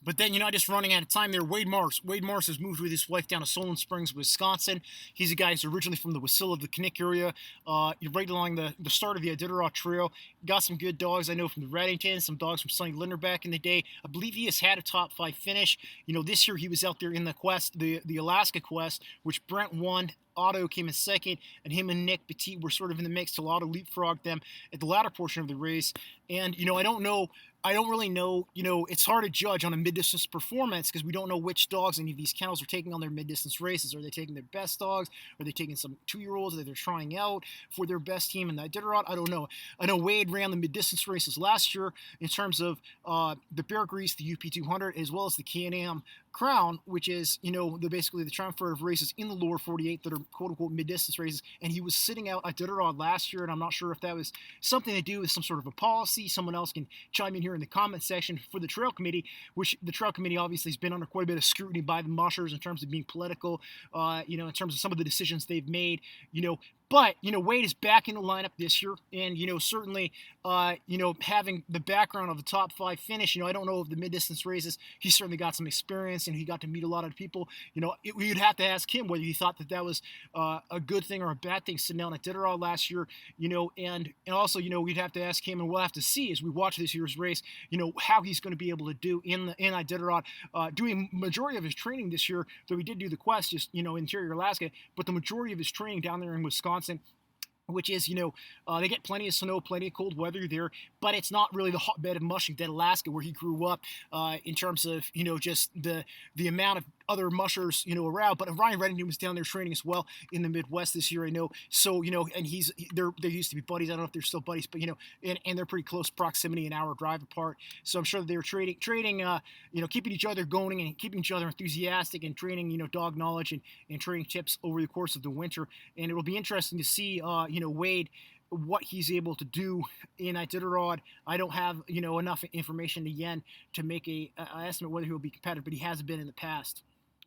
But then, just running out of time there, Wade Morse. Wade Morse has moved with his wife down to Solon Springs, Wisconsin. He's a guy who's originally from the Wasilla, the Kinnick area. Right along the start of the Iditarod Trail. Got some good dogs, I know, from the Reddington, some dogs from Sunny Linder back in the day. I believe he has had a top 5 finish. This year he was out there in the quest, the Alaska Quest, which Brent won. Otto came in second, and him and Nick Petit were sort of in the mix till Otto leapfrogged them at the latter portion of the race. And, I don't know. I don't really know, it's hard to judge on a mid-distance performance because we don't know which dogs any of these kennels are taking on their mid-distance races. Are they taking their best dogs? Are they taking some 2-year-olds that they're trying out for their best team in the Iditarod? I don't know. I know Wade ran the mid-distance races last year in terms of the Bear Grease, the UP200, as well as the Can-Am Crown, which is, basically the triumvirate of races in the lower 48 that are quote-unquote mid-distance races. And he was sitting out Iditarod last year, and I'm not sure if that was something to do with some sort of a policy. Someone else can chime in here in the comment section for the trail committee, which the trail committee obviously has been under quite a bit of scrutiny by the mushers in terms of being political, in terms of some of the decisions they've made, but, Wade is back in the lineup this year, and, certainly, having the background of the top 5 finish, I don't know if the mid-distance races, he certainly got some experience, and he got to meet a lot of people. We'd have to ask him whether he thought that was a good thing or a bad thing sitting down at Iditarod last year, and also, we'd have to ask him, and we'll have to see as we watch this year's race, how he's going to be able to do in Iditarod, doing majority of his training this year, though he did do the quest, just, interior Alaska, but the majority of his training down there in Wisconsin, which is, they get plenty of snow, plenty of cold weather there, but it's not really the hotbed of mushing that Alaska where he grew up, in terms of, just the amount of other mushers, around. But Ryan Reddington was down there training as well in the Midwest this year, I know. So, and they used to be buddies. I don't know if they're still buddies, but, and they're pretty close proximity, an hour drive apart. So I'm sure that they were trading, keeping each other going and keeping each other enthusiastic and training, dog knowledge and training tips over the course of the winter. And it'll be interesting to see, Wade, what he's able to do in Iditarod. I don't have, enough information again to make a estimate whether he'll be competitive, but he has been in the past.